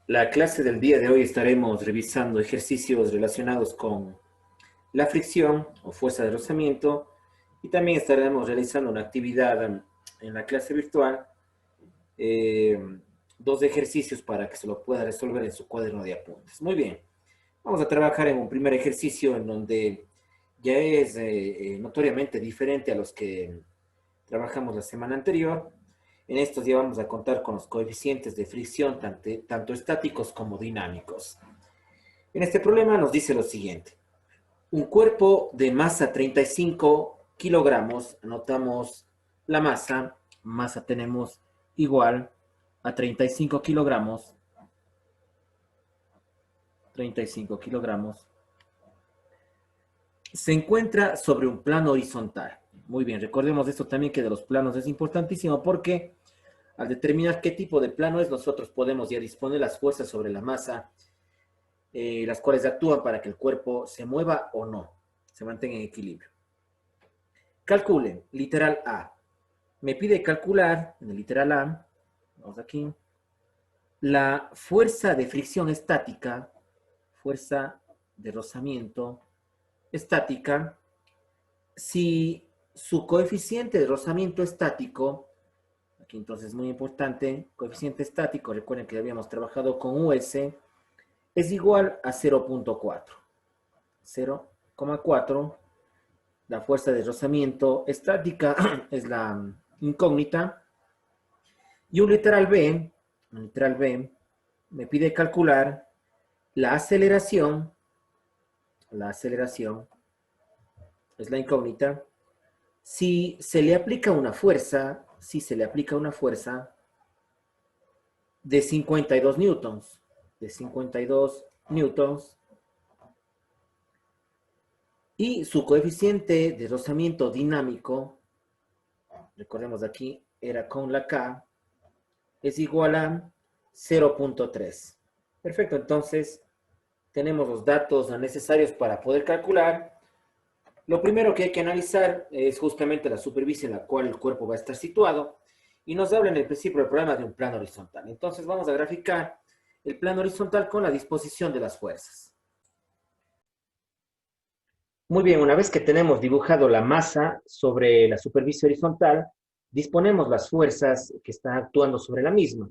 La clase del día de hoy estaremos revisando ejercicios relacionados con la fricción o fuerza de rozamiento y también estaremos realizando una actividad en la clase virtual, eh, dos ejercicios para que se lo pueda resolver en su cuaderno de apuntes. Muy bien, vamos a trabajar en un primer ejercicio en donde ya es notoriamente diferente a los que trabajamos la semana anterior. En estos ya vamos a contar con los coeficientes de fricción tanto estáticos como dinámicos. En este problema nos dice lo siguiente. Un cuerpo de masa 35 kilogramos, anotamos la masa tenemos igual a 35 kilogramos, 35 kilogramos, se encuentra sobre un plano horizontal. Muy bien, recordemos esto también que de los planos es importantísimo porque al determinar qué tipo de plano es, nosotros podemos ya disponer las fuerzas sobre la masa, las cuales actúan para que el cuerpo se mueva o no, se mantenga en equilibrio. Calculen, literal A. Me pide calcular, en el literal A, vamos aquí, la fuerza de fricción estática, fuerza de rozamiento estática, si su coeficiente de rozamiento estático, aquí entonces muy importante, coeficiente estático, recuerden que habíamos trabajado con US, es igual a 0.4. 0,4. La fuerza de rozamiento estática es la incógnita. Y un literal B, me pide calcular la aceleración es la incógnita, si se le aplica una fuerza, de 52 newtons, y su coeficiente de rozamiento dinámico, recordemos aquí, era con la K, es igual a 0.3. Perfecto, entonces tenemos los datos necesarios para poder calcular. Lo primero que hay que analizar es justamente la superficie en la cual el cuerpo va a estar situado y nos habla en el principio del problema de un plano horizontal. Entonces vamos a graficar el plano horizontal con la disposición de las fuerzas. Muy bien, una vez que tenemos dibujado la masa sobre la superficie horizontal, disponemos las fuerzas que están actuando sobre la misma.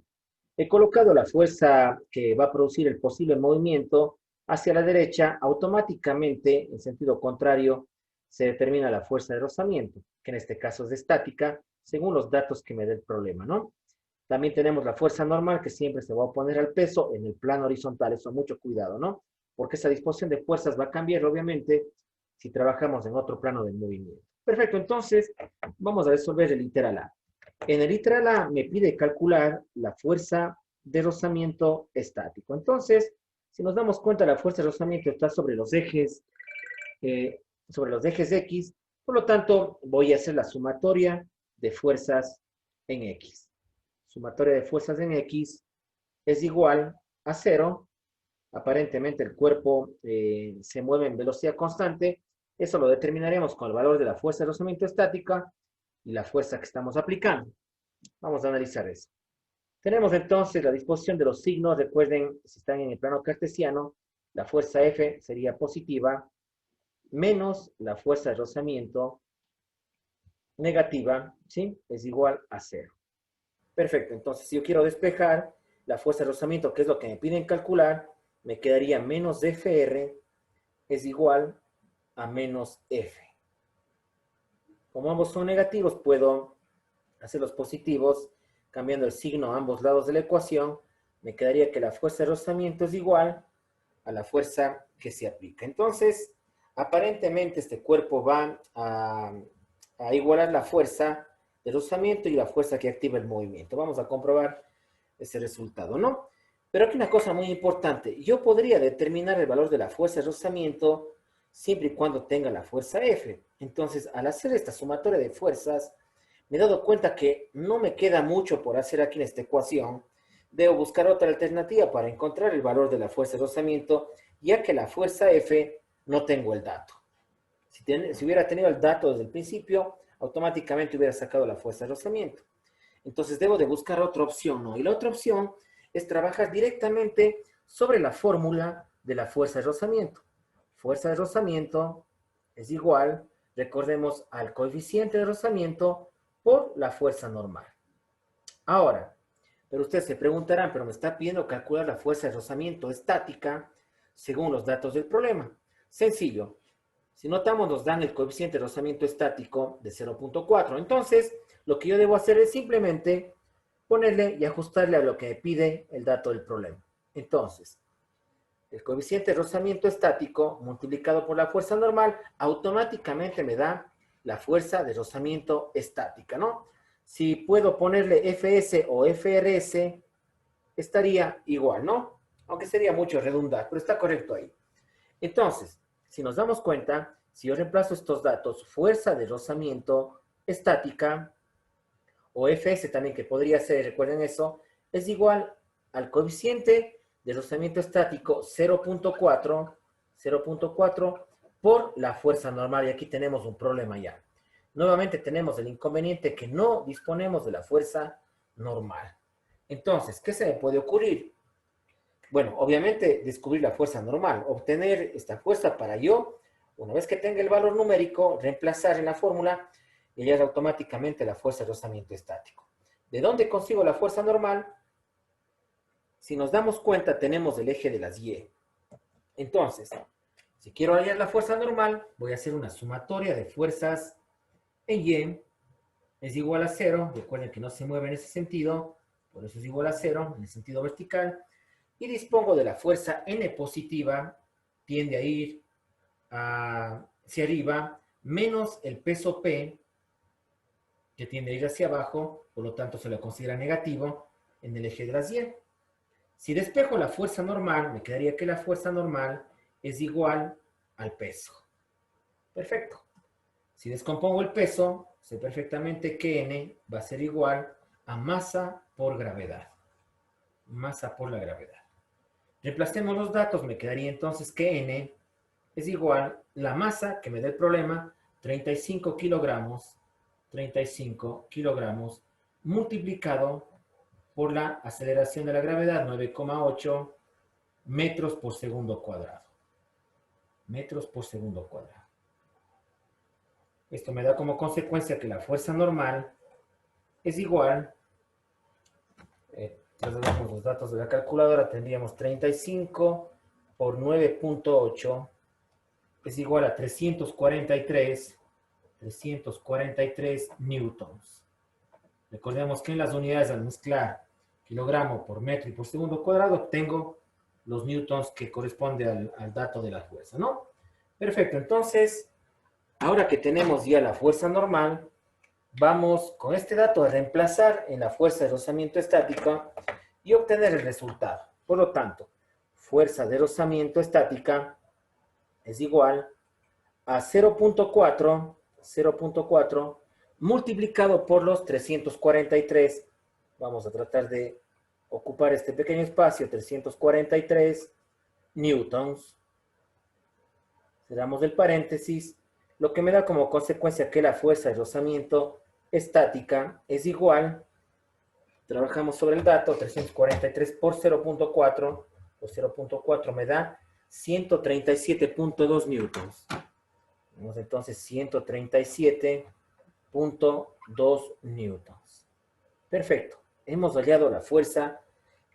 He colocado la fuerza que va a producir el posible movimiento hacia la derecha, automáticamente, en sentido contrario, se determina la fuerza de rozamiento, que en este caso es estática, según los datos que me dé el problema, ¿no? También tenemos la fuerza normal, que siempre se va a oponer al peso en el plano horizontal, eso mucho cuidado, ¿no? Porque esa disposición de fuerzas va a cambiar, obviamente, si trabajamos en otro plano del movimiento. Perfecto, entonces, vamos a resolver el literal A. En el literal A me pide calcular la fuerza de rozamiento estático. Entonces, si nos damos cuenta, la fuerza de rozamiento está eh, sobre los ejes X, por lo tanto, voy a hacer la sumatoria de fuerzas en X. Sumatoria de fuerzas en X es igual a 0. Aparentemente el cuerpo se mueve en velocidad constante. Eso lo determinaremos con el valor de la fuerza de rozamiento estática y la fuerza que estamos aplicando. Vamos a analizar eso. Tenemos entonces la disposición de los signos. Recuerden, si están en el plano cartesiano, la fuerza F sería positiva, menos la fuerza de rozamiento negativa, ¿sí? Es igual a 0. Perfecto, entonces si yo quiero despejar la fuerza de rozamiento, que es lo que me piden calcular, me quedaría menos FR es igual a menos F. Como ambos son negativos, puedo hacerlos positivos, cambiando el signo a ambos lados de la ecuación, me quedaría que la fuerza de rozamiento es igual a la fuerza que se aplica. Entonces, aparentemente este cuerpo va a igualar la fuerza de rozamiento y la fuerza que activa el movimiento. Vamos a comprobar ese resultado, ¿no? Pero aquí una cosa muy importante. Yo podría determinar el valor de la fuerza de rozamiento siempre y cuando tenga la fuerza F. Entonces, al hacer esta sumatoria de fuerzas, me he dado cuenta que no me queda mucho por hacer aquí en esta ecuación. Debo buscar otra alternativa para encontrar el valor de la fuerza de rozamiento, ya que la fuerza F no tengo el dato. Si hubiera tenido el dato desde el principio, automáticamente hubiera sacado la fuerza de rozamiento. Entonces debo de buscar otra opción, ¿no? Y la otra opción es trabajar directamente sobre la fórmula de la fuerza de rozamiento. Fuerza de rozamiento es igual, recordemos, al coeficiente de rozamiento por la fuerza normal. Ahora, pero ustedes se preguntarán, pero me está pidiendo calcular la fuerza de rozamiento estática según los datos del problema. Sencillo. Si notamos, nos dan el coeficiente de rozamiento estático de 0.4. Entonces, lo que yo debo hacer es simplemente ponerle y ajustarle a lo que me pide el dato del problema. Entonces, el coeficiente de rozamiento estático multiplicado por la fuerza normal automáticamente me da la fuerza de rozamiento estática, ¿no? Si puedo ponerle FS o FRS, estaría igual, ¿no? Aunque sería mucho redundar, pero está correcto ahí. Entonces, si nos damos cuenta, si yo reemplazo estos datos, fuerza de rozamiento estática, o FS también, que podría ser, recuerden eso, es igual al coeficiente de rozamiento estático 0.4 por la fuerza normal. Y aquí tenemos un problema ya. Nuevamente tenemos el inconveniente que no disponemos de la fuerza normal. Entonces, ¿qué se me puede ocurrir? Bueno, obviamente descubrir la fuerza normal, obtener esta fuerza para yo, una vez que tenga el valor numérico, reemplazar en la fórmula y hallar automáticamente la fuerza de rozamiento estático. ¿De dónde consigo la fuerza normal? Si nos damos cuenta, tenemos el eje de las Y. Entonces, si quiero hallar la fuerza normal, voy a hacer una sumatoria de fuerzas en Y, es igual a 0, recuerden que no se mueve en ese sentido, por eso es igual a 0, en el sentido vertical, y dispongo de la fuerza N positiva, tiende a ir hacia arriba, menos el peso P, que tiende a ir hacia abajo, por lo tanto se lo considera negativo en el eje de las Y. Si despejo la fuerza normal, me quedaría que la fuerza normal es igual al peso. Perfecto. Si descompongo el peso, sé perfectamente que N va a ser igual a masa por gravedad. Masa por la gravedad. Reemplacemos los datos, me quedaría entonces que N es igual la masa que me da el problema, 35 kilogramos, multiplicado por la aceleración de la gravedad, 9,8 metros por segundo cuadrado. Metros por segundo cuadrado. Esto me da como consecuencia que la fuerza normal es igual, trasladamos los datos de la calculadora, tendríamos 35 por 9.8 es igual a 343 newtons. Recordemos que en las unidades al mezclar kilogramo por metro y por segundo cuadrado obtengo los newtons que corresponde al dato de la fuerza, ¿no? Perfecto, entonces, ahora que tenemos ya la fuerza normal, vamos con este dato a reemplazar en la fuerza de rozamiento estática y obtener el resultado. Por lo tanto, fuerza de rozamiento estática es igual a 0.4 multiplicado por los 343. Vamos a tratar de ocupar este pequeño espacio, 343 newtons. Cerramos el paréntesis, lo que me da como consecuencia que la fuerza de rozamiento estática es igual, trabajamos sobre el dato, 343 por 0.4, por 0.4 me da 137.2 newtons. Tenemos entonces 137.2 newtons. Perfecto. Hemos hallado la fuerza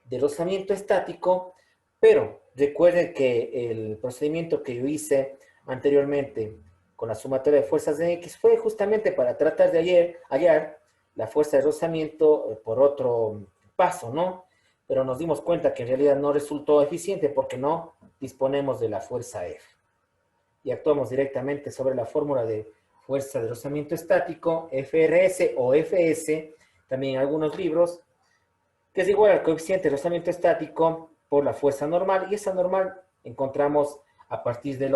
de rozamiento estático, pero recuerden que el procedimiento que yo hice anteriormente con la sumatoria de fuerzas de X fue justamente para tratar de hallar la fuerza de rozamiento por otro paso, ¿no? Pero nos dimos cuenta que en realidad no resultó eficiente porque no disponemos de la fuerza F. Y actuamos directamente sobre la fórmula de fuerza de rozamiento estático, FRS o FS, también en algunos libros, que es igual al coeficiente de rozamiento estático por la fuerza normal, y esa normal encontramos a partir de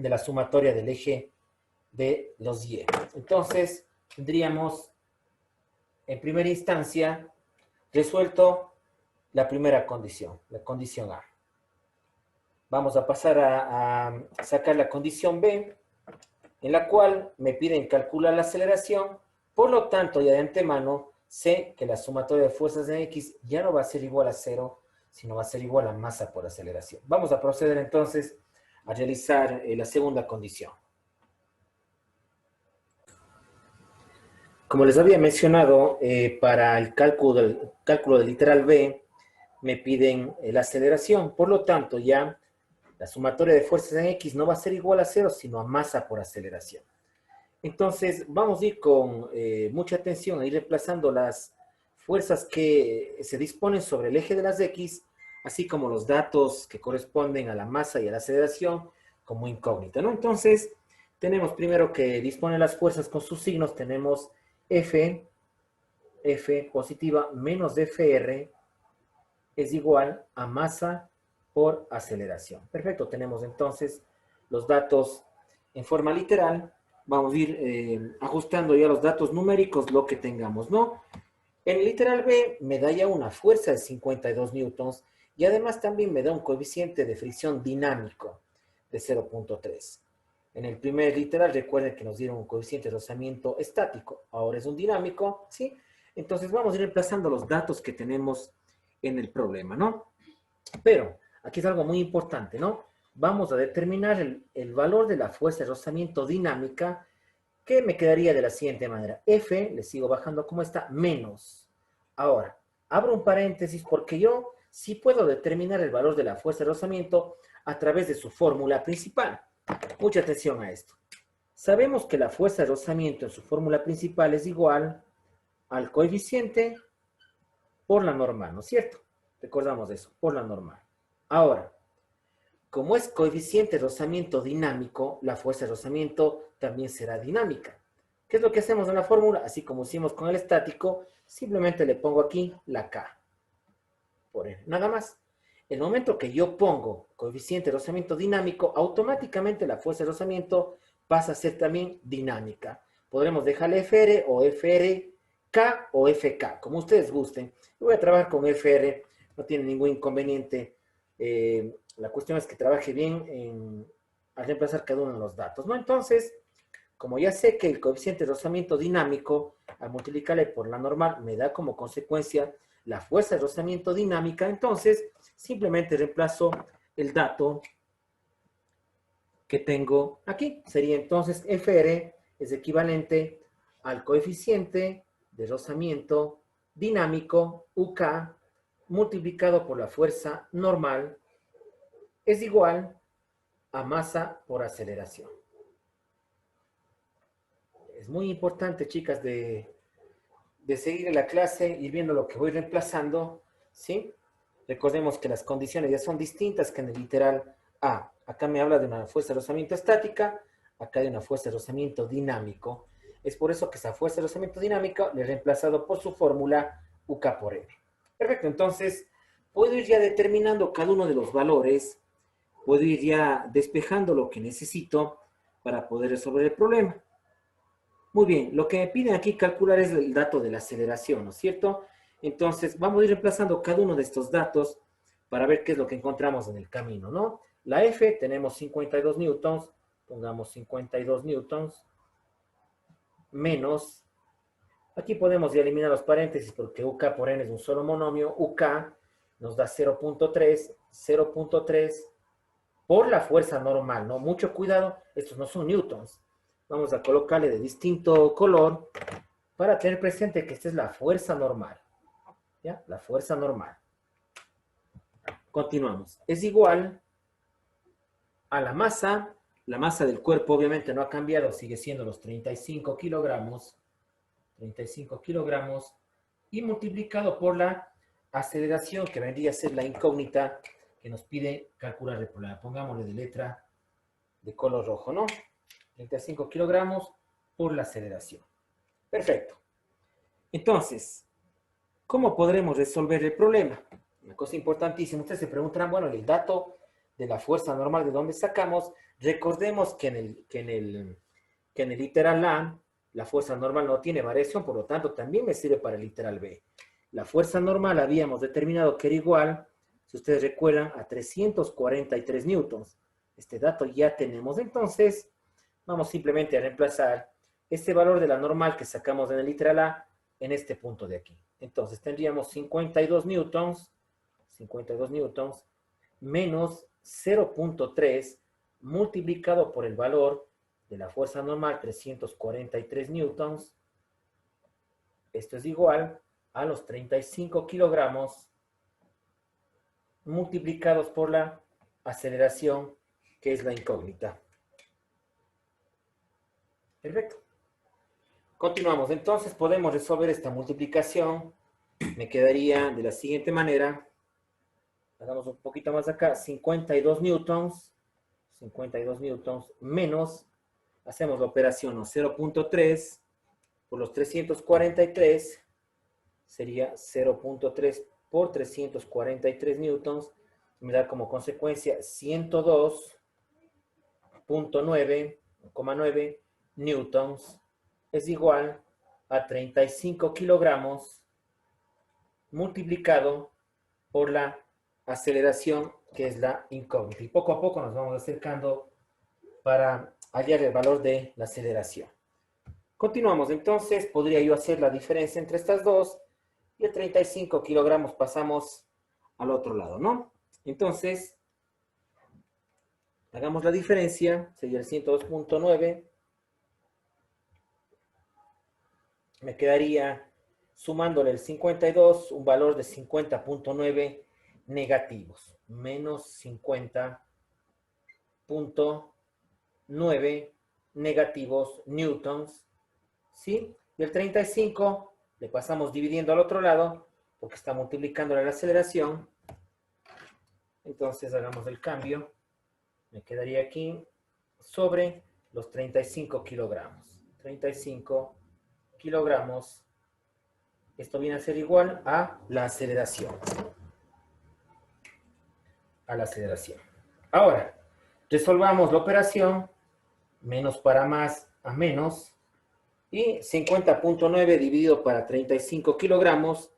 la sumatoria del eje de los Y. Entonces, tendríamos en primera instancia resuelto la primera condición, la condición A. Vamos a pasar a sacar la condición B, en la cual me piden calcular la aceleración, por lo tanto, ya de antemano, sé que la sumatoria de fuerzas en X ya no va a ser igual a 0, sino va a ser igual a masa por aceleración. Vamos a proceder entonces a realizar la segunda condición. Como les había mencionado, para el cálculo del literal B, me piden la aceleración. Por lo tanto, ya la sumatoria de fuerzas en X no va a ser igual a 0, sino a masa por aceleración. Entonces, vamos a ir con mucha atención a ir reemplazando las fuerzas que se disponen sobre el eje de las X, así como los datos que corresponden a la masa y a la aceleración como incógnita, ¿no? Entonces, tenemos primero que disponen las fuerzas con sus signos, tenemos F positiva menos Fr es igual a masa por aceleración. Perfecto, tenemos entonces los datos en forma literal. Vamos a ir ajustando ya los datos numéricos, lo que tengamos, ¿no? En el literal B me da ya una fuerza de 52 newtons y además también me da un coeficiente de fricción dinámico de 0.3. En el primer literal, recuerden que nos dieron un coeficiente de rozamiento estático, ahora es un dinámico, ¿sí? Entonces vamos a ir reemplazando los datos que tenemos en el problema, ¿no? Pero aquí es algo muy importante, ¿no? Vamos a determinar el valor de la fuerza de rozamiento dinámica, que me quedaría de la siguiente manera. F, le sigo bajando como está, menos. Ahora, abro un paréntesis porque yo sí puedo determinar el valor de la fuerza de rozamiento a través de su fórmula principal. Mucha atención a esto. Sabemos que la fuerza de rozamiento en su fórmula principal es igual al coeficiente por la normal, ¿no es cierto? Recordamos eso, por la normal. Ahora, como es coeficiente de rozamiento dinámico, la fuerza de rozamiento también será dinámica. ¿Qué es lo que hacemos en la fórmula? Así como hicimos con el estático, simplemente le pongo aquí la K. Por él, nada más. El momento que yo pongo coeficiente de rozamiento dinámico, automáticamente la fuerza de rozamiento pasa a ser también dinámica. Podremos dejarle FR o FRK o FK, como ustedes gusten. Yo voy a trabajar con FR, no tiene ningún inconveniente. La cuestión es que trabaje bien al reemplazar cada uno de los datos, ¿no? Entonces, como ya sé que el coeficiente de rozamiento dinámico, al multiplicarle por la normal, me da como consecuencia la fuerza de rozamiento dinámica, entonces simplemente reemplazo el dato que tengo aquí. Sería entonces FR es equivalente al coeficiente de rozamiento dinámico, UK, multiplicado por la fuerza normal, es igual a masa por aceleración. Es muy importante, chicas, de seguir en la clase, ir viendo lo que voy reemplazando, ¿sí? Recordemos que las condiciones ya son distintas que en el literal A. Acá me habla de una fuerza de rozamiento estática, acá de una fuerza de rozamiento dinámico. Es por eso que esa fuerza de rozamiento dinámico le he reemplazado por su fórmula UK por M. Perfecto, entonces puedo ir ya determinando cada uno de los valores, puedo ir ya despejando lo que necesito para poder resolver el problema. Muy bien, lo que me piden aquí calcular es el dato de la aceleración, ¿no es cierto? Entonces, vamos a ir reemplazando cada uno de estos datos para ver qué es lo que encontramos en el camino, ¿no? La F tenemos 52 newtons, pongamos 52 newtons, menos, aquí podemos ya eliminar los paréntesis porque UK por N es un solo monomio, UK nos da 0.3 por la fuerza normal, ¿no? Mucho cuidado, estos no son newtons. Vamos a colocarle de distinto color para tener presente que esta es la fuerza normal. ¿Ya? La fuerza normal. Continuamos. Es igual a la masa. La masa del cuerpo obviamente no ha cambiado, sigue siendo los 35 kilogramos. 35 kilogramos. Y multiplicado por la aceleración, que vendría a ser la incógnita que nos pide calcular el problema. Pongámosle de letra de color rojo, ¿no? 35 kilogramos por la aceleración. Perfecto. Entonces, ¿cómo podremos resolver el problema? Una cosa importantísima. Ustedes se preguntarán, bueno, el dato de la fuerza normal, ¿de dónde sacamos? Recordemos que en el literal A, la fuerza normal no tiene variación, por lo tanto, también me sirve para el literal B. La fuerza normal habíamos determinado que era igual, si ustedes recuerdan, a 343 newtons. Este dato ya tenemos, entonces, vamos simplemente a reemplazar este valor de la normal que sacamos en el literal A en este punto de aquí. Entonces tendríamos 52 newtons menos 0.3 multiplicado por el valor de la fuerza normal, 343 newtons. Esto es igual a los 35 kilogramos multiplicados por la aceleración, que es la incógnita. Perfecto. Continuamos. Entonces podemos resolver esta multiplicación. Me quedaría de la siguiente manera. Hagamos un poquito más acá. 52 newtons menos, hacemos la operación, ¿no? 0.3 por los 343 sería 0.3 por 343 newtons. Me da como consecuencia 102.9 newtons es igual a 35 kilogramos multiplicado por la aceleración, que es la incógnita. Y poco a poco nos vamos acercando para hallar el valor de la aceleración. Continuamos. Entonces, podría yo hacer la diferencia entre estas dos, y el 35 kilogramos pasamos al otro lado, ¿no? Entonces, hagamos la diferencia, sería el 102.9. Me quedaría, sumándole el 52, un valor de 50.9 negativos, menos 50.9 negativos newtons, ¿sí? Y el 35 le pasamos dividiendo al otro lado, porque está multiplicando la aceleración. Entonces hagamos el cambio. Me quedaría aquí sobre los 35 kilogramos. 35 kilogramos. Esto viene a ser igual a la aceleración. Ahora, resolvamos la operación. Menos para más a menos. Y 50.9 dividido para 35 kilogramos.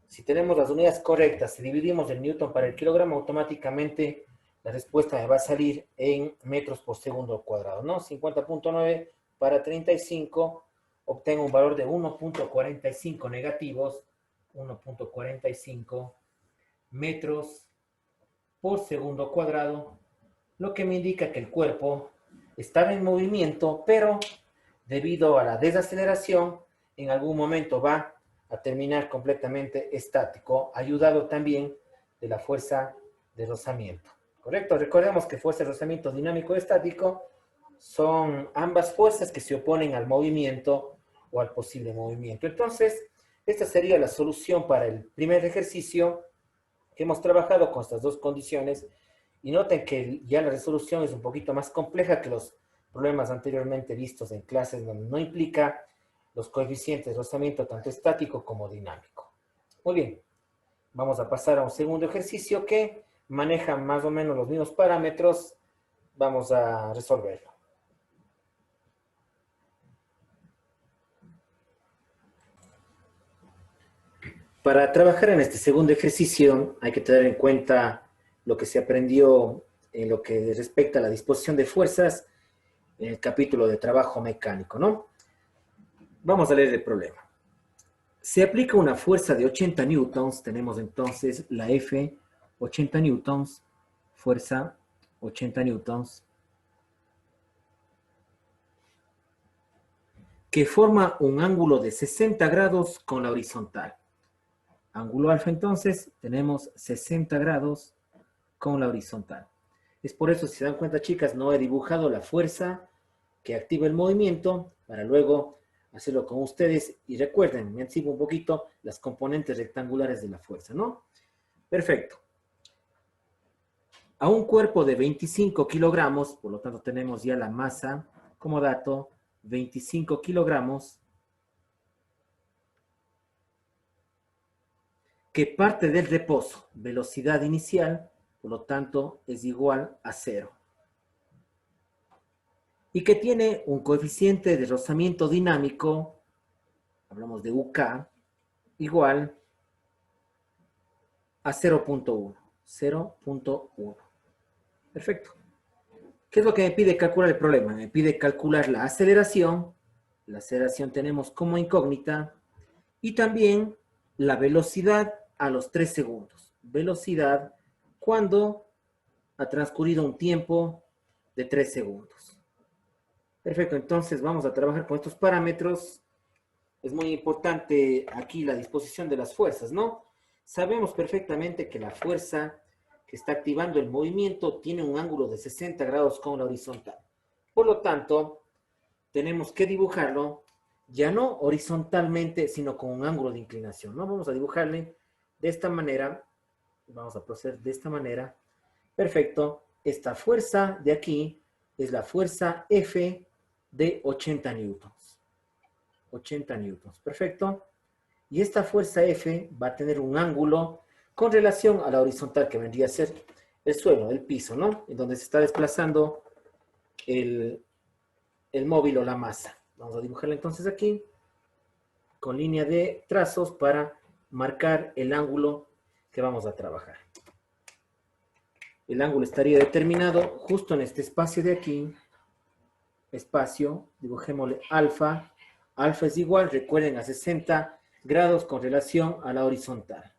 Si tenemos las unidades correctas y dividimos el newton para el kilogramo, automáticamente la respuesta me va a salir en metros por segundo cuadrado, ¿no? 50.9 para 35, obtengo un valor de 1.45 negativos, 1.45 metros por segundo cuadrado, lo que me indica que el cuerpo estaba en movimiento, pero debido a la desaceleración, en algún momento va a terminar completamente estático, ayudado también de la fuerza de rozamiento. ¿Correcto? Recordemos que fuerza de rozamiento dinámico y estático son ambas fuerzas que se oponen al movimiento o al posible movimiento. Entonces, esta sería la solución para el primer ejercicio que hemos trabajado con estas dos condiciones. Y noten que ya la resolución es un poquito más compleja que los problemas anteriormente vistos en clases, donde no implica los coeficientes de rozamiento tanto estático como dinámico. Muy bien, vamos a pasar a un segundo ejercicio que maneja más o menos los mismos parámetros. Vamos a resolverlo. Para trabajar en este segundo ejercicio hay que tener en cuenta lo que se aprendió en lo que respecta a la disposición de fuerzas en el capítulo de trabajo mecánico, ¿no? Vamos a leer el problema. Se aplica una fuerza de 80 newtons, tenemos entonces la F, 80 newtons, fuerza 80 newtons, que forma un ángulo de 60 grados con la horizontal. Ángulo alfa, entonces, tenemos 60 grados con la horizontal. Es por eso, si se dan cuenta, chicas, no he dibujado la fuerza que activa el movimiento para luego hacerlo con ustedes. Y recuerden, me anticipo un poquito, las componentes rectangulares de la fuerza, ¿no? Perfecto. A un cuerpo de 25 kilogramos, por lo tanto tenemos ya la masa como dato, 25 kilogramos, que parte del reposo, velocidad inicial, por lo tanto es igual a 0. Y que tiene un coeficiente de rozamiento dinámico, hablamos de UK, igual a 0.1. 0.1. Perfecto. ¿Qué es lo que me pide calcular el problema? Me pide calcular la aceleración. La aceleración tenemos como incógnita. Y también la velocidad a los 3 segundos. Velocidad cuando ha transcurrido un tiempo de 3 segundos. Perfecto, entonces vamos a trabajar con estos parámetros. Es muy importante aquí la disposición de las fuerzas, ¿no? Sabemos perfectamente que la fuerza que está activando el movimiento tiene un ángulo de 60 grados con la horizontal. Por lo tanto, tenemos que dibujarlo ya no horizontalmente, sino con un ángulo de inclinación, ¿no? Vamos a dibujarle de esta manera. Vamos a proceder de esta manera. Perfecto. Esta fuerza de aquí es la fuerza F de 80 newtons. 80 newtons. Perfecto. Y esta fuerza F va a tener un ángulo con relación a la horizontal, que vendría a ser el suelo, el piso, ¿no? En donde se está desplazando el móvil o la masa. Vamos a dibujarla entonces aquí con línea de trazos para marcar el ángulo que vamos a trabajar. El ángulo estaría determinado justo en este espacio de aquí. Espacio, dibujémosle alfa. Alfa es igual, recuerden, a 60 grados con relación a la horizontal.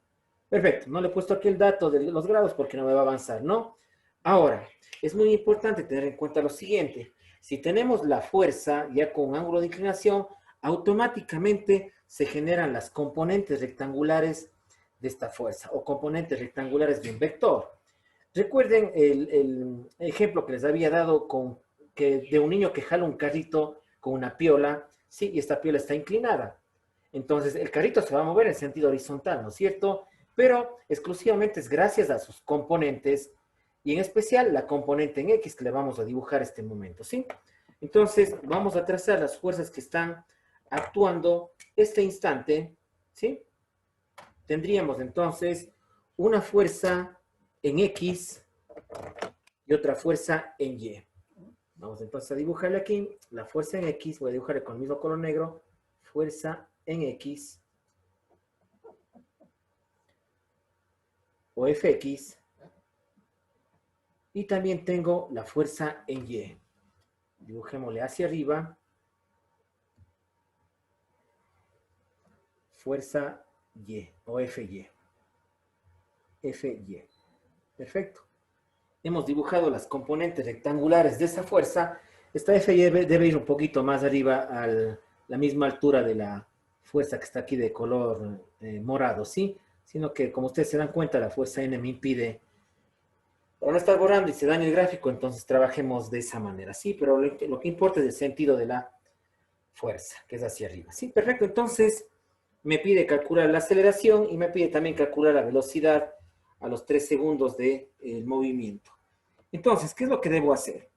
Perfecto, no le he puesto aquí el dato de los grados porque no me va a avanzar, ¿no? Ahora, es muy importante tener en cuenta lo siguiente. Si tenemos la fuerza ya con un ángulo de inclinación, automáticamente se generan las componentes rectangulares de esta fuerza o componentes rectangulares de un vector. Recuerden el ejemplo que les había dado de un niño que jala un carrito con una piola, ¿sí? Y esta piola está inclinada. Entonces, el carrito se va a mover en sentido horizontal, ¿no es cierto? Pero exclusivamente es gracias a sus componentes, y en especial la componente en X que le vamos a dibujar este momento, ¿sí? Entonces, vamos a trazar las fuerzas que están actuando este instante, ¿sí? Tendríamos entonces una fuerza en X y otra fuerza en Y. Vamos entonces a dibujarle aquí la fuerza en X. Voy a dibujarle con el mismo color negro. Fuerza en X o Fx. Y también tengo la fuerza en Y. Dibujémosle hacia arriba. Fuerza Y o Fy. Fy. Perfecto. Hemos dibujado las componentes rectangulares de esa fuerza. Esta Fy debe ir un poquito más arriba a la misma altura de la fuerza que está aquí de color morado, ¿sí? Sino que, como ustedes se dan cuenta, la fuerza N me impide, para no estar borrando y se daña el gráfico, entonces trabajemos de esa manera, ¿sí? Pero lo que importa es el sentido de la fuerza, que es hacia arriba, ¿sí? Perfecto, entonces me pide calcular la aceleración y me pide también calcular la velocidad a los 3 segundos del movimiento. Entonces, ¿qué es lo que debo hacer?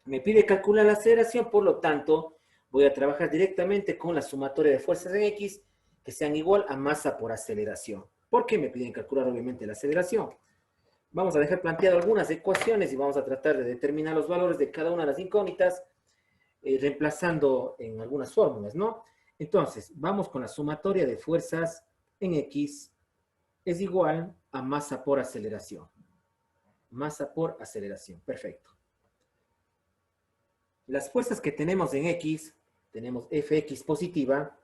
Me pide calcular la aceleración, por lo tanto, voy a trabajar directamente con la sumatoria de fuerzas en X que sean igual a masa por aceleración. ¿Por qué me piden calcular, obviamente, la aceleración? Vamos a dejar planteado algunas ecuaciones y vamos a tratar de determinar los valores de cada una de las incógnitas, reemplazando en algunas fórmulas, ¿no? Entonces, vamos con la sumatoria de fuerzas en X es igual a masa por aceleración. Masa por aceleración, perfecto. Las fuerzas que tenemos en X, tenemos Fx positiva,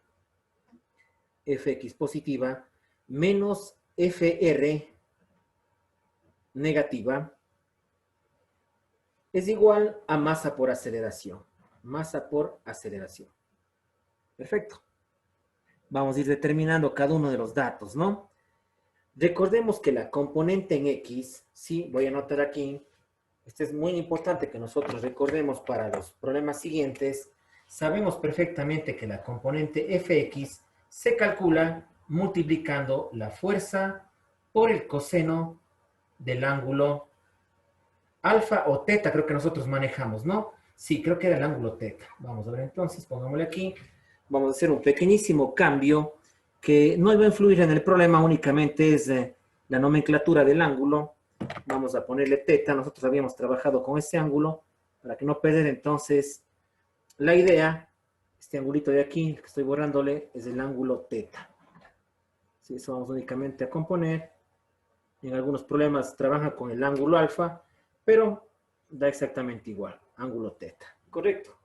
menos Fr negativa, es igual a masa por aceleración. Masa por aceleración. Perfecto. Vamos a ir determinando cada uno de los datos, ¿no? Recordemos que la componente en X, sí, voy a anotar aquí, esto es muy importante que nosotros recordemos para los problemas siguientes. Sabemos perfectamente que la componente Fx se calcula multiplicando la fuerza por el coseno del ángulo alfa o teta, creo que nosotros manejamos, ¿no? Sí, creo que era el ángulo teta. Vamos a ver entonces, pongámosle aquí. Vamos a hacer un pequeñísimo cambio que no va a influir en el problema, únicamente es la nomenclatura del ángulo. Vamos a ponerle teta, nosotros habíamos trabajado con ese ángulo, para que no perder entonces la idea. Este angulito de aquí, que estoy borrándole, es el ángulo teta. Sí, eso vamos únicamente a componer. En algunos problemas trabaja con el ángulo alfa, pero da exactamente igual, ángulo teta. ¿Correcto?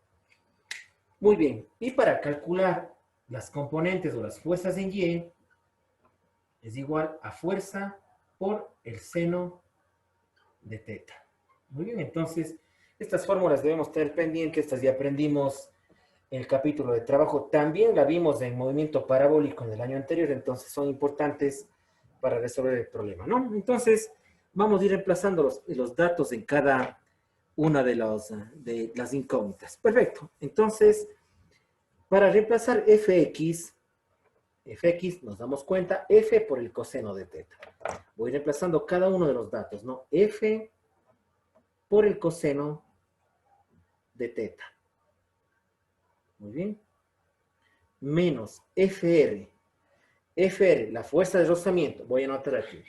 Muy bien. Y para calcular las componentes o las fuerzas en Y es igual a fuerza por el seno de teta. Muy bien, entonces, estas fórmulas debemos tener pendientes, estas ya aprendimos en el capítulo de trabajo, también la vimos en movimiento parabólico en el año anterior, entonces son importantes para resolver el problema, ¿no? Entonces, vamos a ir reemplazando los datos en cada una de las incógnitas. Perfecto, entonces, para reemplazar fx nos damos cuenta, f por el coseno de teta. Voy reemplazando cada uno de los datos, ¿no? F por el coseno de teta. Muy bien. Menos FR. FR, la fuerza de rozamiento. Voy a anotar aquí.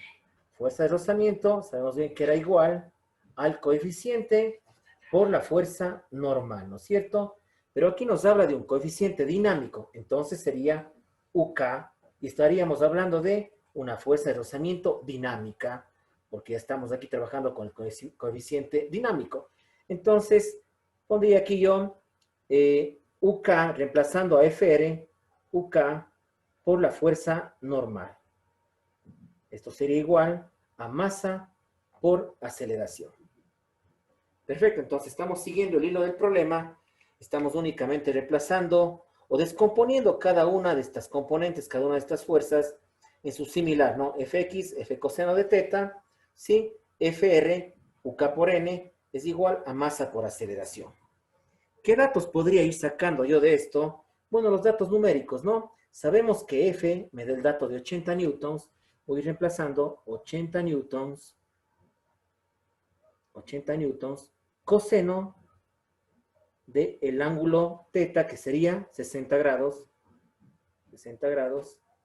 Fuerza de rozamiento, sabemos bien que era igual al coeficiente por la fuerza normal, ¿no es cierto? Pero aquí nos habla de un coeficiente dinámico, entonces sería UK, y estaríamos hablando de una fuerza de rozamiento dinámica, porque ya estamos aquí trabajando con el coeficiente dinámico. Entonces, pondría aquí yo UK reemplazando a FR, UK por la fuerza normal. Esto sería igual a masa por aceleración. Perfecto, entonces estamos siguiendo el hilo del problema, estamos únicamente reemplazando o descomponiendo cada una de estas componentes, cada una de estas fuerzas en su similar, ¿no? Fx, F coseno de teta, ¿sí? Fr, UK por N, es igual a masa por aceleración. ¿Qué datos podría ir sacando yo de esto? Bueno, los datos numéricos, ¿no? Sabemos que F me da el dato de 80 newtons, voy reemplazando 80 newtons, coseno del ángulo teta, que sería 60 grados,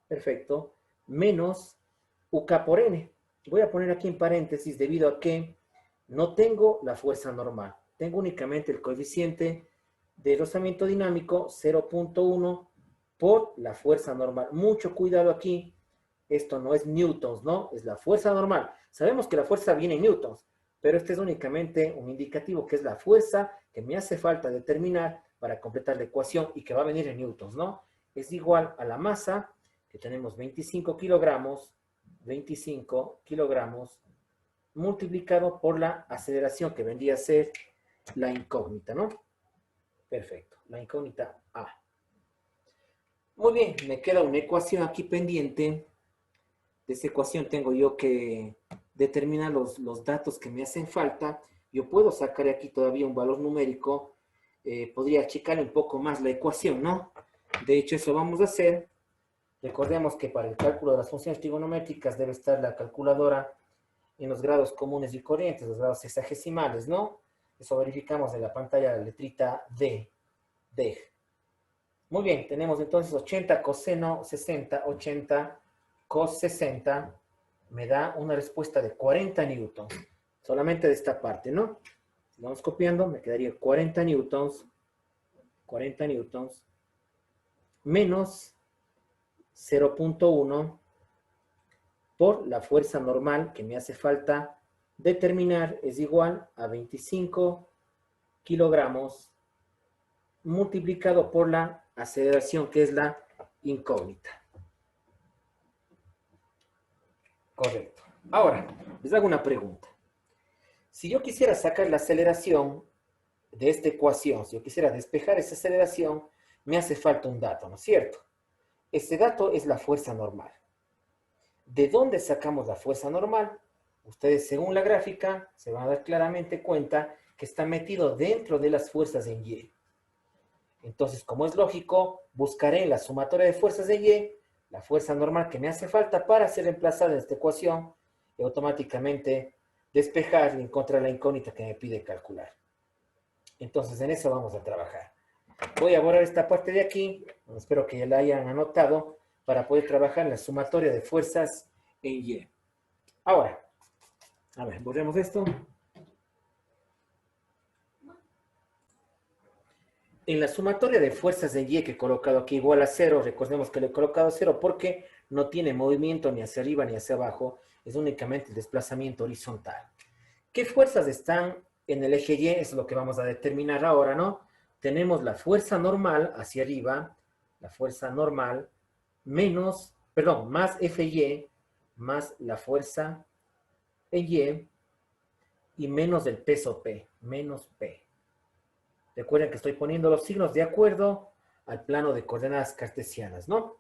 perfecto, menos UK por N. Voy a poner aquí en paréntesis debido a que no tengo la fuerza normal, tengo únicamente el coeficiente de rozamiento dinámico 0.1 por la fuerza normal. Mucho cuidado aquí, esto no es newtons, ¿no? Es la fuerza normal. Sabemos que la fuerza viene en newtons, pero este es únicamente un indicativo que es la fuerza que me hace falta determinar para completar la ecuación y que va a venir en newtons, ¿no? Es igual a la masa, que tenemos 25 kilogramos, multiplicado por la aceleración, que vendría a ser la incógnita, ¿no? Perfecto, la incógnita A. Muy bien, me queda una ecuación aquí pendiente. De esta ecuación tengo yo que determinar los datos que me hacen falta. Yo puedo sacar aquí todavía un valor numérico. Podría achicarle un poco más la ecuación, ¿no? De hecho, eso vamos a hacer. Recordemos que para el cálculo de las funciones trigonométricas debe estar la calculadora en los grados comunes y corrientes, los grados sexagesimales, ¿no? Eso verificamos en la pantalla, la letrita D. Muy bien, tenemos entonces 80 coseno 60, 80 cos 60, me da una respuesta de 40 newtons, solamente de esta parte, ¿no? Si vamos copiando, me quedaría 40 newtons, menos 0.1 por la fuerza normal que me hace falta determinar, es igual a 25 kilogramos multiplicado por la aceleración, que es la incógnita. Correcto. Ahora, les hago una pregunta. Si yo quisiera sacar la aceleración de esta ecuación, si yo quisiera despejar esa aceleración, me hace falta un dato, ¿no es cierto? Este dato es la fuerza normal. ¿De dónde sacamos la fuerza normal? Ustedes, según la gráfica, se van a dar claramente cuenta que está metido dentro de las fuerzas en Y. Entonces, como es lógico, buscaré en la sumatoria de fuerzas de Y la fuerza normal que me hace falta para ser reemplazada en esta ecuación y automáticamente despejar y encontrar la incógnita que me pide calcular. Entonces, en eso vamos a trabajar. Voy a borrar esta parte de aquí, espero que ya la hayan anotado, para poder trabajar en la sumatoria de fuerzas en Y. Ahora, a ver, borremos esto. En la sumatoria de fuerzas en Y que he colocado aquí igual a 0, recordemos que le he colocado 0 porque no tiene movimiento ni hacia arriba ni hacia abajo, es únicamente el desplazamiento horizontal. ¿Qué fuerzas están en el eje Y? Es lo que vamos a determinar ahora, ¿no? Tenemos la fuerza normal hacia arriba, la fuerza normal, menos, perdón, más Fy, más la fuerza Y, y menos el peso P, menos P. Recuerden que estoy poniendo los signos de acuerdo al plano de coordenadas cartesianas, ¿no?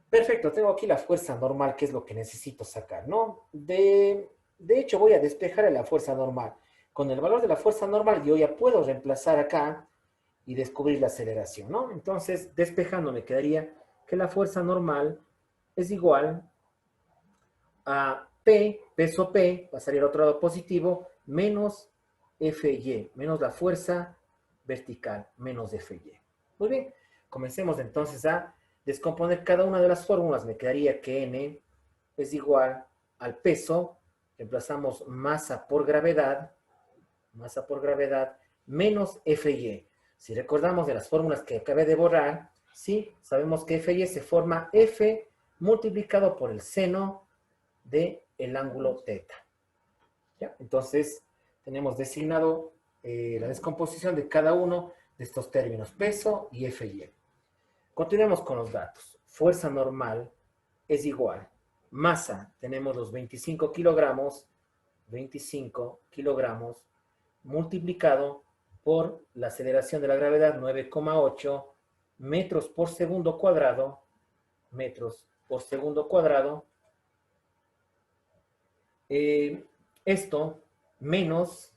Perfecto, tengo aquí la fuerza normal, que es lo que necesito sacar, ¿no? De hecho, voy a despejar a la fuerza normal. Con el valor de la fuerza normal, yo ya puedo reemplazar acá y descubrir la aceleración, ¿no? Entonces, despejando, me quedaría que la fuerza normal es igual a P, peso P, pasaría al otro lado positivo, menos Fy, menos la fuerza vertical, menos Fy. Muy bien, comencemos entonces a descomponer cada una de las fórmulas. Me quedaría que N es igual al peso, reemplazamos masa por gravedad, menos Fy. Si recordamos de las fórmulas que acabé de borrar, sí, sabemos que Fy se forma F multiplicado por el seno del ángulo θ. ¿Ya? Entonces, tenemos designado la descomposición de cada uno de estos términos, peso y Fy. Continuemos con los datos. Fuerza normal es igual. Masa, tenemos los 25 kilogramos, multiplicado por la aceleración de la gravedad, 9,8 metros por segundo cuadrado, esto menos,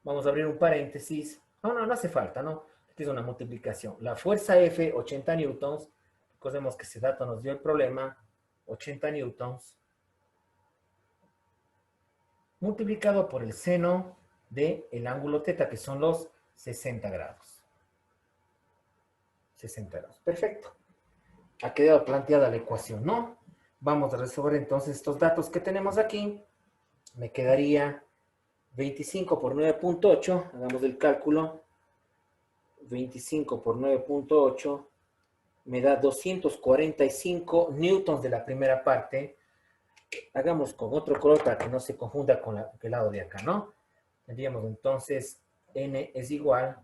vamos a abrir un paréntesis, no hace falta, ¿no? Aquí es una multiplicación. La fuerza F, 80 newtons, recordemos que ese dato nos dio el problema, 80 newtons, multiplicado por el seno del ángulo θ, que son los 60 grados. 60 grados, perfecto. Ha quedado planteada la ecuación, ¿no? Vamos a resolver entonces estos datos que tenemos aquí. Me quedaría 25 por 9.8, hagamos el cálculo. 25 por 9.8 me da 245 newtons de la primera parte. Hagamos con otro color para que no se confunda con el lado de acá, ¿no? Tendríamos entonces N es igual a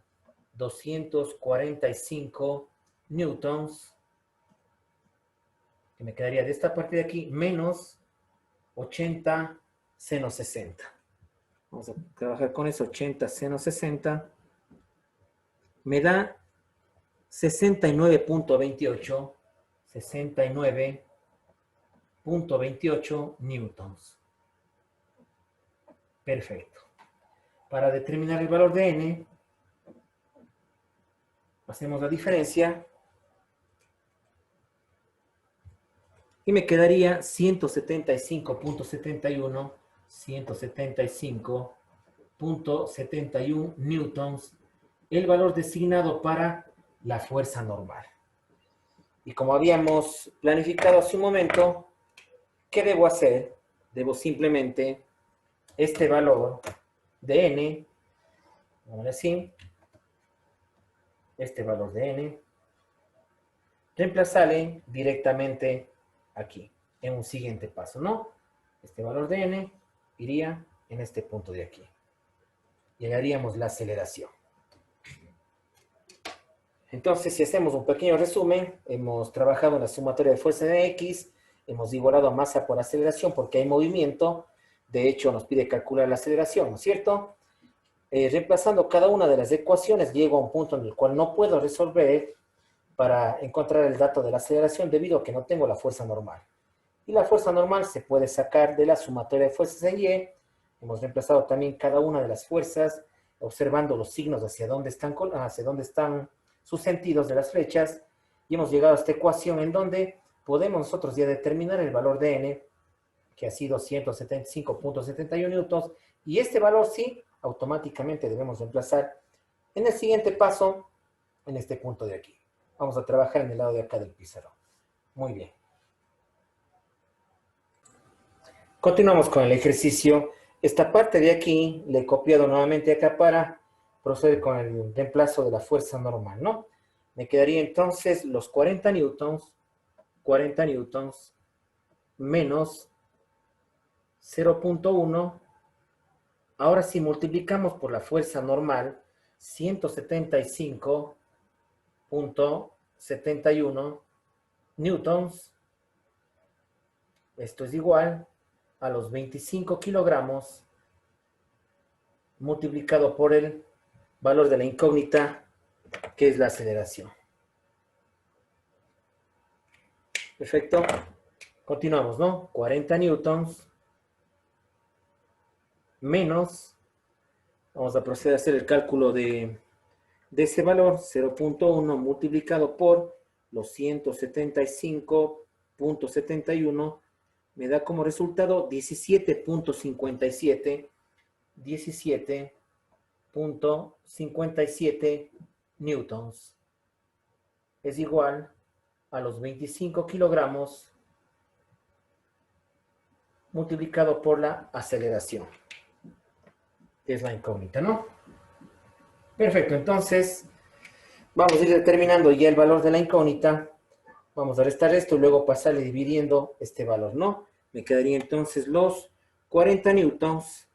245 newtons, que me quedaría de esta parte de aquí, menos 80 seno 60. Vamos a trabajar con eso, 80 seno 60. Me da 69.28 newtons. Perfecto. Para determinar el valor de N, hacemos la diferencia y me quedaría 175.71 newtons, el valor designado para la fuerza normal. Y como habíamos planificado hace un momento, ¿qué debo hacer? Debo simplemente este valor de N, ahora sí, este valor de N, reemplazarle directamente aquí, en un siguiente paso, ¿no? Este valor de N iría en este punto de aquí. Y haríamos la aceleración. Entonces, si hacemos un pequeño resumen, hemos trabajado en la sumatoria de fuerza de X, hemos igualado a masa por aceleración porque hay movimiento, de hecho nos pide calcular la aceleración, ¿no es cierto? Reemplazando cada una de las ecuaciones, llego a un punto en el cual no puedo resolver para encontrar el dato de la aceleración debido a que no tengo la fuerza normal. Y la fuerza normal se puede sacar de la sumatoria de fuerzas en Y. Hemos reemplazado también cada una de las fuerzas, observando los signos hacia dónde están sus sentidos de las flechas, y hemos llegado a esta ecuación en donde podemos nosotros ya determinar el valor de N, que ha sido 175.71 newtons, y este valor sí, automáticamente debemos reemplazar en el siguiente paso, en este punto de aquí. Vamos a trabajar en el lado de acá del pizarrón. Muy bien. Continuamos con el ejercicio. Esta parte de aquí le he copiado nuevamente acá para proceder con el reemplazo de la fuerza normal, ¿no? Me quedaría entonces los 40 newtons menos 0.1. Ahora si multiplicamos por la fuerza normal, 175.71 171 newtons. Esto es igual a los 25 kilogramos multiplicado por el valor de la incógnita, que es la aceleración. Perfecto. Continuamos, ¿no? 40 newtons menos, vamos a proceder a hacer el cálculo de ese valor, 0.1 multiplicado por los 175.71, me da como resultado 17.57, 17.57 newtons. Es igual a los 25 kilogramos multiplicado por la aceleración, que es la incógnita, ¿no? Perfecto, entonces vamos a ir determinando ya el valor de la incógnita. Vamos a restar esto y luego pasarle dividiendo este valor, ¿no? Me quedaría entonces los 40 newtons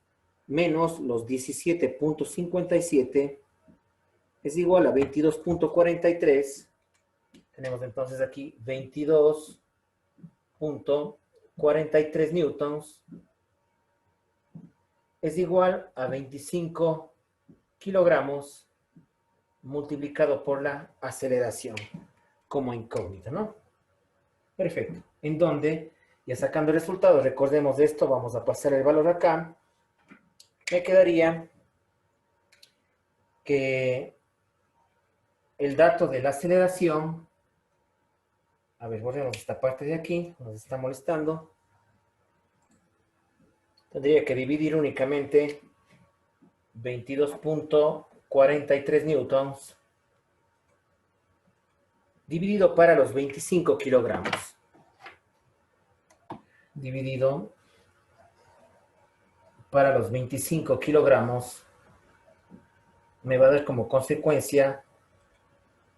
menos los 17.57 es igual a 22.43. Tenemos entonces aquí 22.43 newtons es igual a 25 kilogramos multiplicado por la aceleración como incógnita, ¿no? Perfecto. En donde, ya sacando el resultado, recordemos de esto, vamos a pasar el valor acá. Me quedaría que el dato de la aceleración, a ver, borremos esta parte de aquí, nos está molestando. Tendría que dividir únicamente 22.43 newtons dividido para los 25 kilogramos. Dividido para los 25 kilogramos me va a dar como consecuencia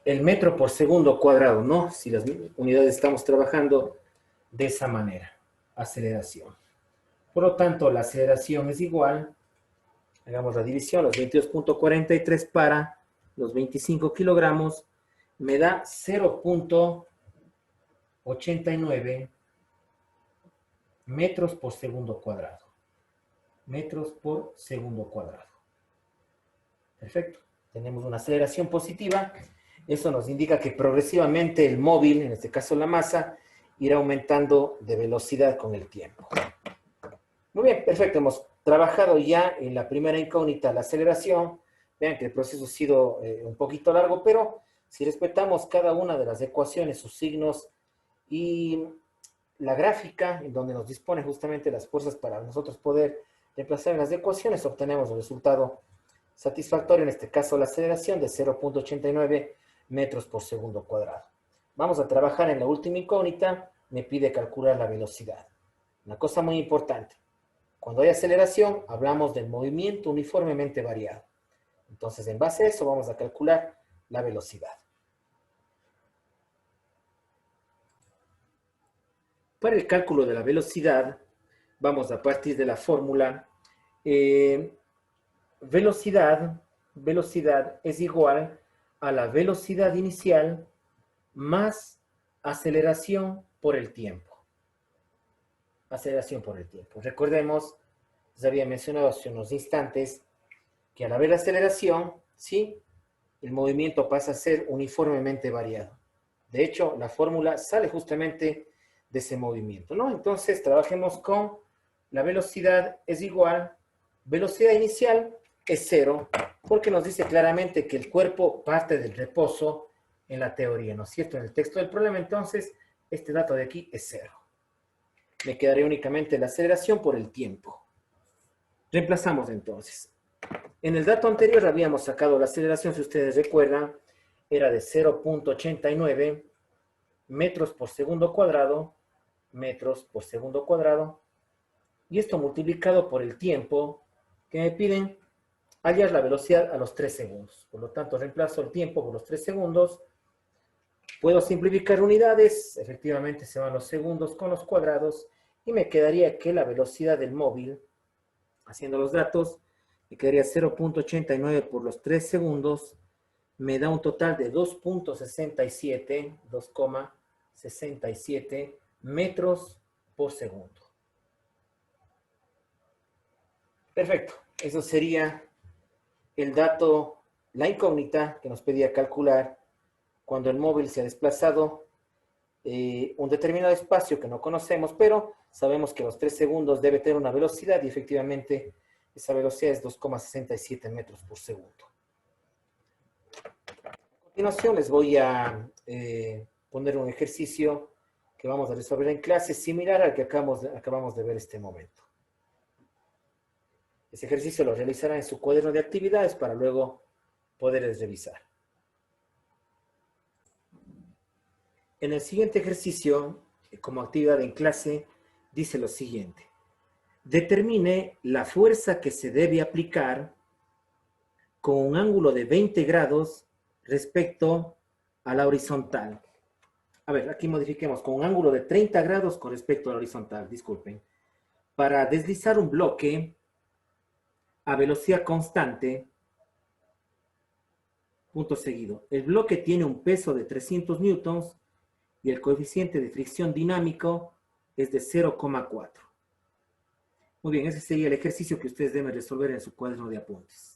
el metro por segundo cuadrado, ¿no? Si las unidades estamos trabajando de esa manera. Aceleración. Por lo tanto, la aceleración es igual, hagamos la división, los 22.43 para los 25 kilogramos, me da 0.89 metros por segundo cuadrado. Metros por segundo cuadrado. Perfecto. Tenemos una aceleración positiva. Eso nos indica que progresivamente el móvil, en este caso la masa, irá aumentando de velocidad con el tiempo. Muy bien, perfecto. Hemos trabajado ya en la primera incógnita, la aceleración. Vean que el proceso ha sido un poquito largo, pero si respetamos cada una de las ecuaciones, sus signos y la gráfica, en donde nos dispone justamente las fuerzas para nosotros poder reemplazar en las ecuaciones, obtenemos el resultado satisfactorio, en este caso la aceleración de 0.89 metros por segundo cuadrado. Vamos a trabajar en la última incógnita, me pide calcular la velocidad. Una cosa muy importante, cuando hay aceleración, hablamos del movimiento uniformemente variado. Entonces, en base a eso, vamos a calcular la velocidad. Para el cálculo de la velocidad, vamos a partir de la fórmula. Velocidad es igual a la velocidad inicial más aceleración por el tiempo. Aceleración por el tiempo. Recordemos, les había mencionado hace unos instantes, que al haber la aceleración, ¿sí?, el movimiento pasa a ser uniformemente variado. De hecho, la fórmula sale justamente de ese movimiento, ¿no? Entonces, trabajemos con la velocidad es igual, velocidad inicial es 0, porque nos dice claramente que el cuerpo parte del reposo en la teoría, ¿no es cierto? En el texto del problema, entonces, este dato de aquí es 0. Me quedaría únicamente la aceleración por el tiempo. Reemplazamos entonces. En el dato anterior habíamos sacado la aceleración, si ustedes recuerdan, era de 0.89 metros por segundo cuadrado, y esto multiplicado por el tiempo, que me piden hallar la velocidad a los 3 segundos. Por lo tanto, reemplazo el tiempo por los 3 segundos. Puedo simplificar unidades, efectivamente se van los segundos con los cuadrados, y me quedaría que la velocidad del móvil, haciendo los datos, me quedaría 0.89 por los 3 segundos, me da un total de 2.67 metros por segundo. Perfecto. Eso sería el dato, la incógnita que nos pedía calcular cuando el móvil se ha desplazado un determinado espacio que no conocemos, pero sabemos que a los 3 segundos debe tener una velocidad y efectivamente esa velocidad es 2,67 metros por segundo. A continuación les voy a poner un ejercicio que vamos a resolver en clase similar al que acabamos de ver este momento. Ese ejercicio lo realizarán en su cuaderno de actividades para luego poderles revisar. En el siguiente ejercicio, como actividad en clase, dice lo siguiente. Determine la fuerza que se debe aplicar con un ángulo de 20 grados respecto a la horizontal. A ver, aquí modifiquemos con un ángulo de 30 grados con respecto a la horizontal, disculpen. Para deslizar un bloque a velocidad constante, punto seguido. El bloque tiene un peso de 300 newtons y el coeficiente de fricción dinámico es de 0,4. Muy bien, ese sería el ejercicio que ustedes deben resolver en su cuaderno de apuntes.